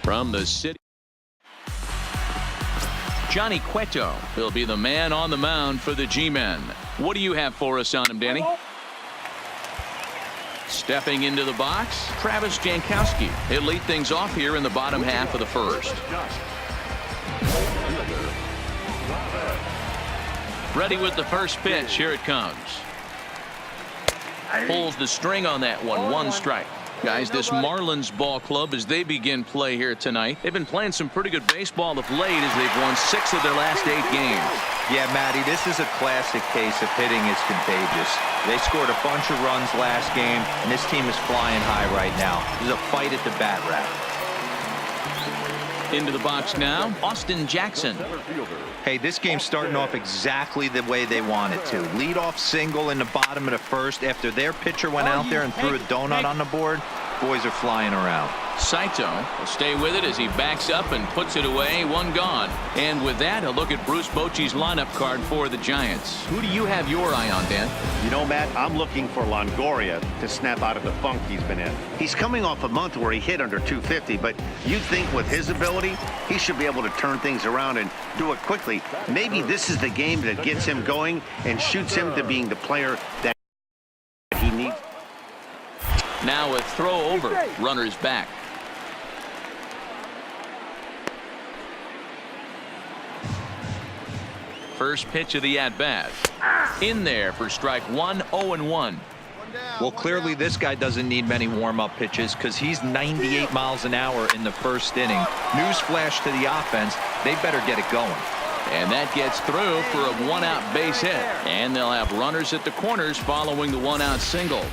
From the city, Johnny Cueto will be the man on the mound for the G-men. What do you have for us on him, Danny? Stepping into the box, Travis Jankowski. He'll lead things off here in the bottom half of the first. Ready with the first pitch. Here it comes. Pulls the string on that one. One strike. Guys, this Marlins ball club, as they begin play here tonight, they've been playing some pretty good baseball of late as they've won 6 of their last 8 games. Yeah, Matty, this is a classic case of hitting is contagious. They scored a bunch of runs last game, and this team is flying high right now. There's a fight at the bat rack. Into the box now, Austin Jackson. Hey, this game's starting off exactly the way they want it to. Lead-off single in the bottom of the first after their pitcher went out there and threw a donut on the board. Boys are flying around. Saito will stay with it as he backs up and puts it away. One gone. And with that, a look at Bruce Bochy's lineup card for the Giants. Who do you have your eye on, Dan? You know, Matt, I'm looking for Longoria to snap out of the funk he's been in. He's coming off a month where he hit under 250, but you'd think with his ability, he should be able to turn things around and do it quickly. Maybe this is the game that gets him going and shoots him to being the player that he needs. Now a throw over. Runners back. First pitch of the at-bat. In there for strike one, 0-1. Well, clearly this guy doesn't need many warm-up pitches because he's 98 miles an hour in the first inning. Newsflash to the offense, they better get it going. And that gets through for a one-out base hit. And they'll have runners at the corners following the one-out single.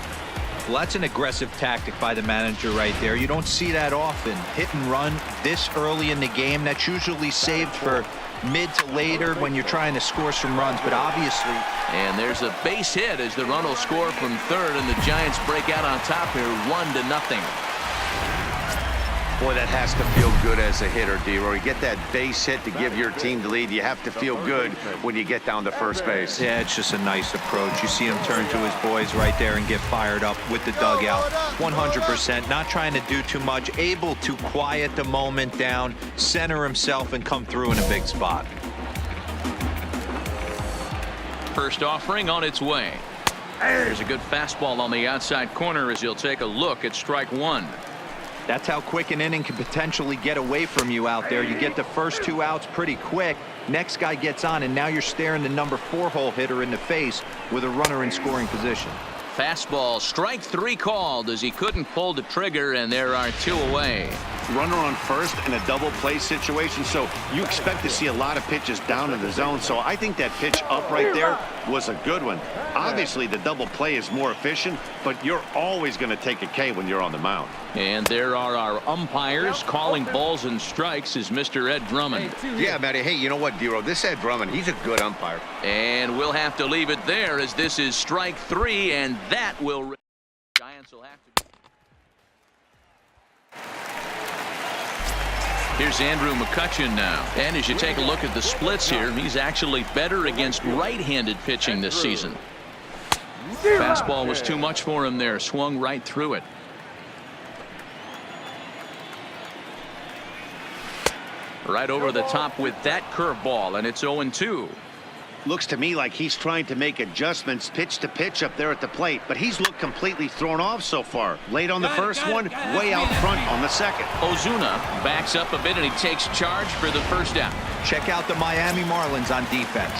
Well, that's an aggressive tactic by the manager right there. You don't see that often. Hit and run this early in the game. That's usually saved for mid to later when you're trying to score some runs, but obviously. And there's a base hit as the run will score from third, and the Giants break out on top here 1-0. Boy, that has to feel good as a hitter, D-Roy. You get that base hit to give your team the lead. You have to feel good when you get down to first base. Yeah, it's just a nice approach. You see him turn to his boys right there and get fired up with the dugout. 100%, not trying to do too much, able to quiet the moment down, center himself, and come through in a big spot. First offering on its way. There's a good fastball on the outside corner as he'll take a look at strike one. That's how quick an inning can potentially get away from you out there. You get the first 2 outs pretty quick. Next guy gets on, and now you're staring the number 4 hole hitter in the face with a runner in scoring position. Fastball, strike 3 called as he couldn't pull the trigger, and there are 2 away. Runner on first in a double play situation, so you expect to see a lot of pitches down in the zone. So I think that pitch up right there was a good one. Obviously, the double play is more efficient, but you're always going to take a K when you're on the mound. And there are our umpires calling balls and strikes is Mr. Ed Drummond. Yeah, Matty. Hey, you know what, Dero? This Ed Drummond, he's a good umpire. And we'll have to leave it there as this is strike 3, and that will. Giants will have to. Here's Andrew McCutchen now. And as you take a look at the splits here, he's actually better against right-handed pitching this season. Fastball was too much for him there. Swung right through it. Right over the top with that curveball, and it's 0-2. Looks to me like he's trying to make adjustments pitch to pitch up there at the plate, but he's looked completely thrown off so far. Late on the first one, way out front on the second. Ozuna backs up a bit and he takes charge for the first out. Check out the Miami Marlins on defense.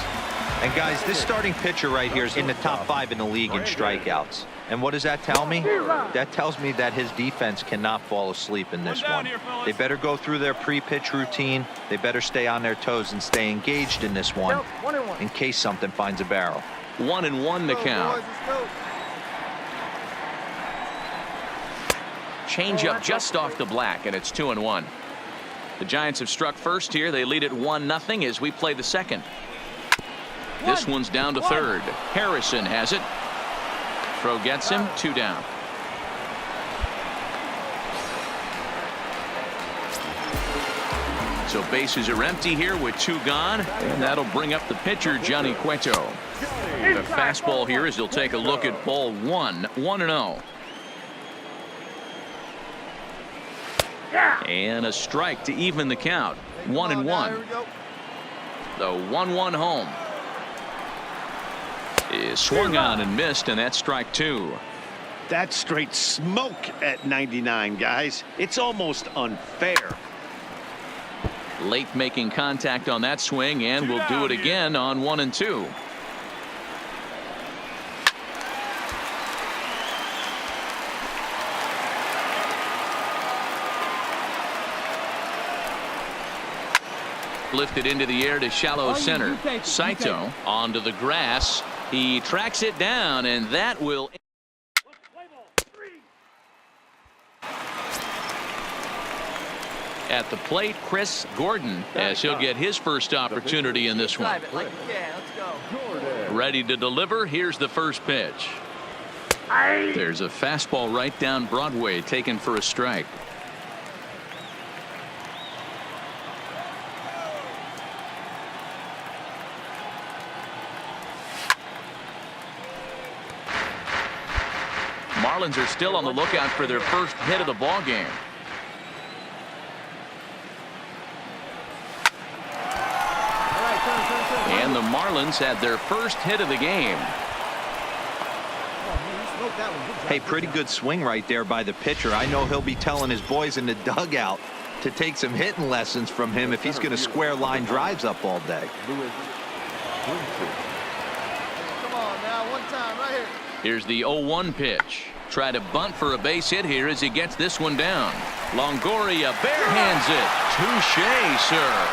And guys, this starting pitcher right here is in the top 5 in the league in strikeouts. And what does that tell me? That tells me that his defense cannot fall asleep in this one. They better go through their pre-pitch routine. They better stay on their toes and stay engaged in this one in case something finds a barrel. 1-1 the count. Change up just off the black, and it's 2-1. The Giants have struck first here. They lead it 1-0 as we play the second. This one's down to third. Harrison has it. Throw gets him. 2 down. So bases are empty here with 2 gone, and that'll bring up the pitcher, Johnny Cueto. The fastball here as he'll take a look at ball 1. 1-0. And a strike to even the count. 1-1. The 1-1 home is swung on and missed, and that's strike 2. That's straight smoke at 99, guys. It's almost unfair. Late making contact on that swing, and will do it again on 1-2. Lifted into the air to shallow center. Saito onto the grass. He tracks it down, and that will. At the plate, Chris Gordon, as he'll get his first opportunity in this one. Ready to deliver. Here's the first pitch. There's a fastball right down Broadway, taken for a strike. Marlins are still on the lookout for their first hit of the ball game. And the Marlins had their first hit of the game. Hey, pretty good swing right there by the pitcher. I know he'll be telling his boys in the dugout to take some hitting lessons from him if he's going to square line drives up all day. Come on now, one time right here. Here's the 0-1 pitch. Try to bunt for a base hit here as he gets this one down. Longoria barehands it. Touché, sir.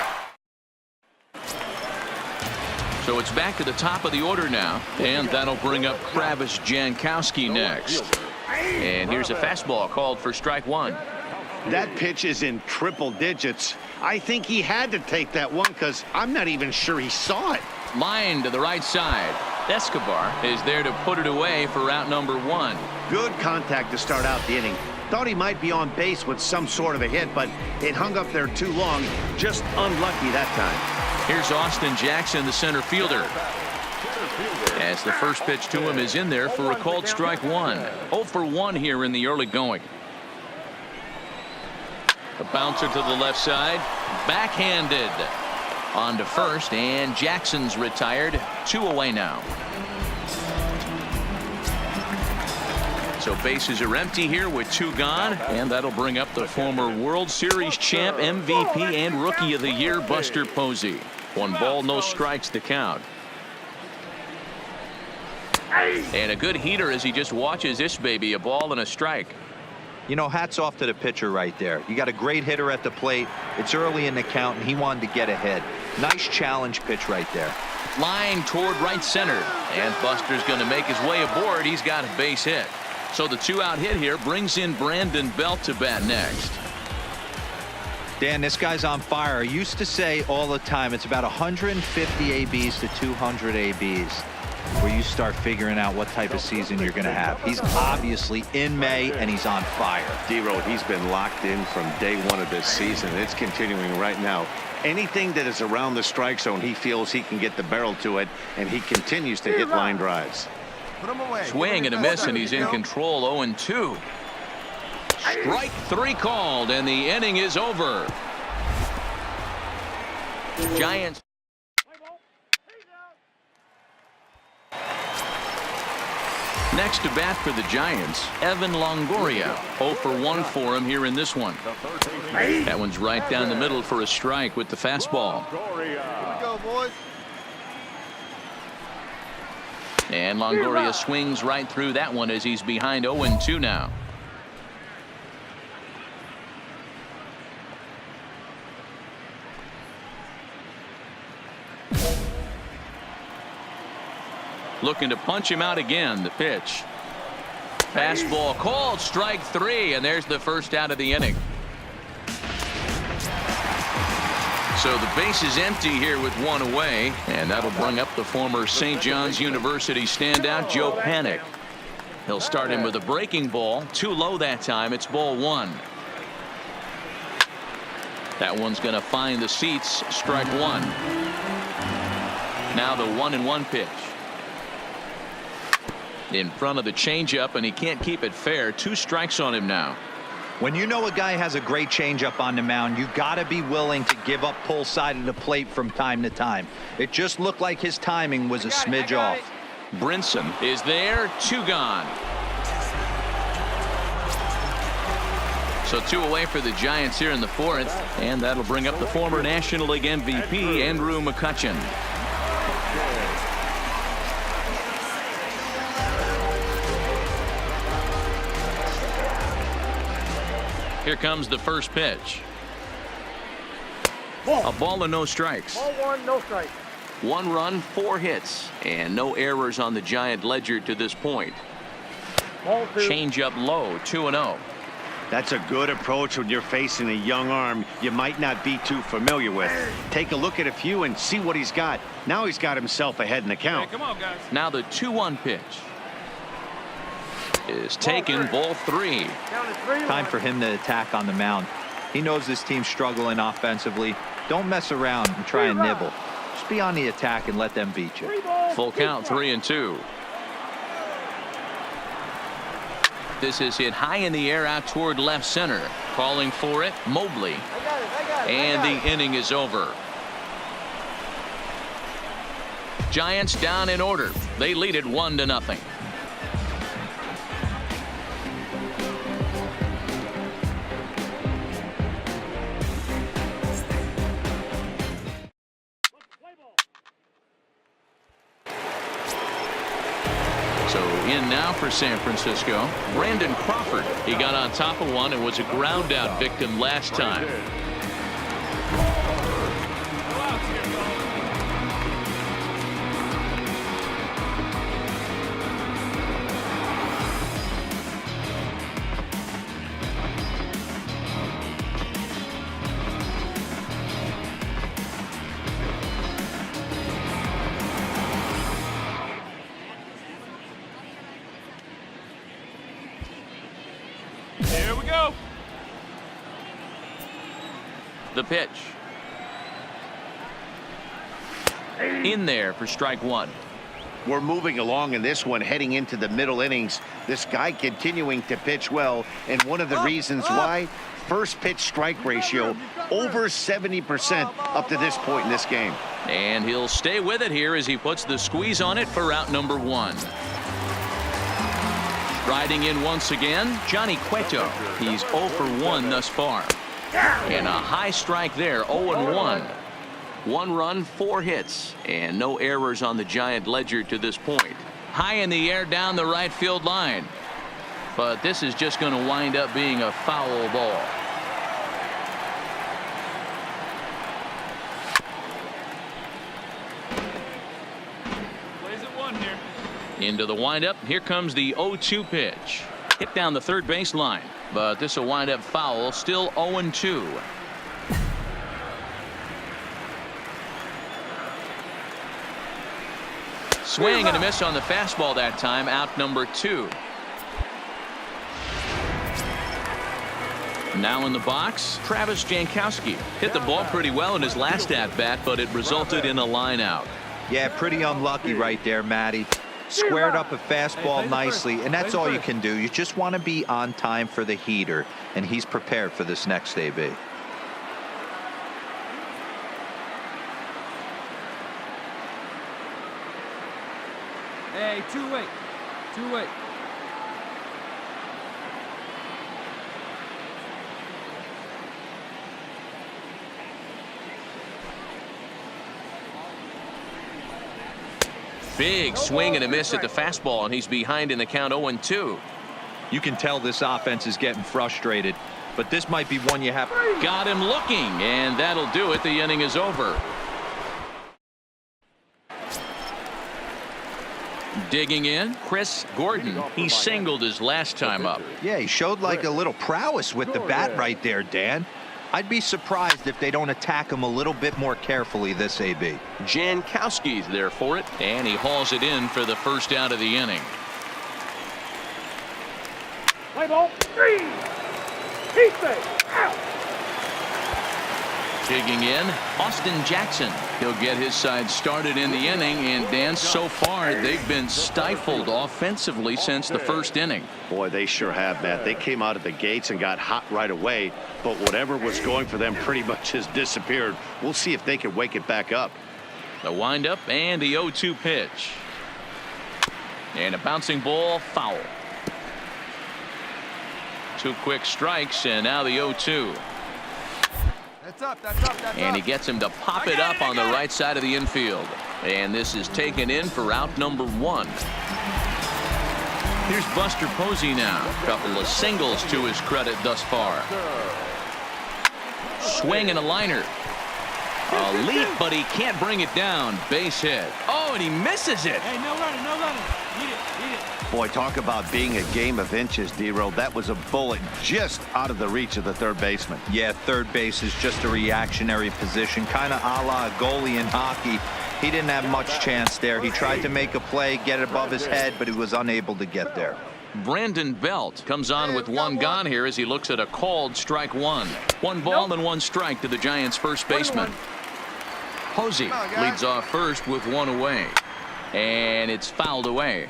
So it's back to the top of the order now, and that'll bring up Travis Jankowski next. And here's a fastball called for strike 1. That pitch is in triple digits. I think he had to take that one because I'm not even sure he saw it. Line to the right side. Escobar is there to put it away for out number 1. Good contact to start out the inning. Thought he might be on base with some sort of a hit, but it hung up there too long. Just unlucky that time. Here's Austin Jackson, the center fielder. As the first pitch to him is in there for a called strike 1. 0 for 1 here in the early going. A bouncer to the left side. Backhanded. On to first, and Jackson's retired. 2 away now. So bases are empty here with 2 gone, and that'll bring up the former World Series champ, MVP, and Rookie of the Year, Buster Posey. 1 ball, no strikes to count. And a good heater as he just watches this baby, a ball and a strike. You know, hats off to the pitcher right there. You got a great hitter at the plate. It's early in the count, and he wanted to get ahead. Nice challenge pitch right there. Line toward right center, and Buster's going to make his way aboard. He's got a base hit. So the 2-out hit here brings in Brandon Belt to bat next. Dan, this guy's on fire. I used to say all the time it's about 150 ABs to 200 ABs where you start figuring out what type of season you're going to have. He's obviously in May, and he's on fire. D-Road, he's been locked in from day 1 of this season. It's continuing right now. Anything that is around the strike zone, he feels he can get the barrel to it, and he continues to hit line drives. Swing and a miss, and he's in control. 0-2. Strike 3 called, and the inning is over. Giants. Next to bat for the Giants, Evan Longoria. 0 for 1 for him here in this one. That one's right down the middle for a strike with the fastball. Here we go, boys. And Longoria swings right through that one as he's behind 0-2 now. Looking to punch him out again. The pitch. Fastball called strike 3, and there's the first out of the inning. So the base is empty here with 1 away, and that'll bring up the former St. John's University standout Joe Panik. He'll start him with a breaking ball. Too low that time. It's ball 1. That one's going to find the seats. Strike 1. Now the 1-1 pitch. In front of the changeup, and he can't keep it fair. 2 strikes on him now. When you know a guy has a great changeup on the mound, you got to be willing to give up pull side of the plate from time to time. It just looked like his timing was a smidge off. Brinson is there, 2 gone. So 2 away for the Giants here in the 4th, and that'll bring up the former National League MVP, Andrew McCutchen. Here comes the first pitch. A ball and no strikes. Ball 1, no strikes. 1 run, 4 hits, and no errors on the Giant ledger to this point. Ball 2. Change up low, 2-0. That's a good approach when you're facing a young arm you might not be too familiar with. Take a look at a few and see what he's got. Now he's got himself ahead in the count. Hey, come on, guys. Now the 2-1 pitch is taken, ball 3. Count is 3. Time for him to attack on the mound. He knows this team's struggling offensively. Don't mess around and try and nibble. Just be on the attack and let them beat you. Full count, 3-2. This is hit high in the air out toward left center. Calling for it, Mobley. I got it. And the inning is over. Giants down in order. They lead it 1-0. So in now for San Francisco, Brandon Crawford. He got on top of one and was a ground out victim last time. Here we go. The pitch. In there for strike 1. We're moving along in this one, heading into the middle innings. This guy continuing to pitch well, and one of the reasons why, first pitch strike ratio over 70% up to this point in this game. And he'll stay with it here as he puts the squeeze on it for out number 1. Riding in once again, Johnny Cueto. He's 0 for 1 thus far. And a high strike there, 0-1. 1 run, 4 hits, and no errors on the Giant ledger to this point. High in the air down the right field line. But this is just going to wind up being a foul ball. Plays at 1 here. Into the windup. Here comes the 0-2 pitch. Hit down the third base line. But this will wind up foul. Still 0-2. Swing and a miss on the fastball that time. Out number 2. Now in the box, Travis Jankowski. Hit the ball pretty well in his last at-bat, but it resulted in a line out. Yeah, pretty unlucky right there, Matty. Squared up a fastball nicely, and that's all you can do. You just want to be on time for the heater, and he's prepared for this next AB. Hey, 2-8. 2-8. Big swing and a miss at the fastball, and he's behind in the count 0-2. You can tell this offense is getting frustrated, but this might be one you have. Got him looking, and that'll do it. The inning is over. Digging in, Chris Gordon. He singled his last time up. Yeah, he showed like a little prowess with the bat right there, Dan. I'd be surprised if they don't attack him a little bit more carefully this AB. Jankowski's there for it, and he hauls it in for the first out of the inning. Play ball 3. Heat out. Digging in, Austin Jackson. He'll get his side started in the inning, and Dan, so far they've been stifled offensively since the first inning. Boy, they sure have, Matt. They came out of the gates and got hot right away, but whatever was going for them pretty much has disappeared. We'll see if they can wake it back up. The windup and the 0-2 pitch. And a bouncing ball, foul. 2 quick strikes, and now the 0-2. That's up, that's up, that's And up. he gets him to pop it up on the right side of the infield. And this is taken in for out number 1. Here's Buster Posey now. A couple of singles to his credit thus far. Swing and a liner. A leap, but he can't bring it down. Base hit. Oh, and he misses it. Hey, no running, no running. Eat it, eat it. Boy, talk about being a game of inches, D-Roll. That was a bullet just out of the reach of the third baseman. Yeah, third base is just a reactionary position, kind of a la a goalie in hockey. He didn't have much chance there. He tried to make a play, get it above his head, but he was unable to get there. Brandon Belt comes on with 1 gone here as he looks at a called strike 1. 1 ball and 1 strike to the Giants' first baseman. Posey leads off first with 1 away. And it's fouled away.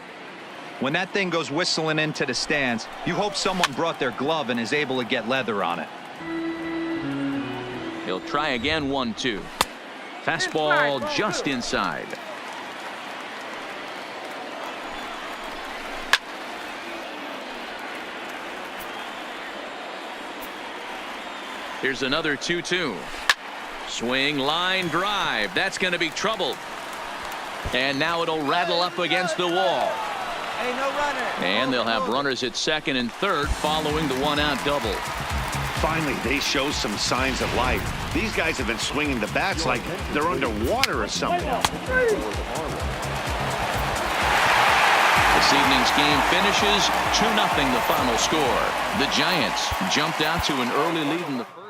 When that thing goes whistling into the stands, you hope someone brought their glove and is able to get leather on it. He'll try again. 1-2. Fastball just inside. Here's another 2-2. Swing, line drive. That's going to be trouble. And now it'll rattle up against the wall. Hey, no running. And they'll have runners at second and third following the 1-out double. Finally, they show some signs of life. These guys have been swinging the bats like they're underwater or something. This evening's game finishes 2-0 the final score. The Giants jumped out to an early lead in the first.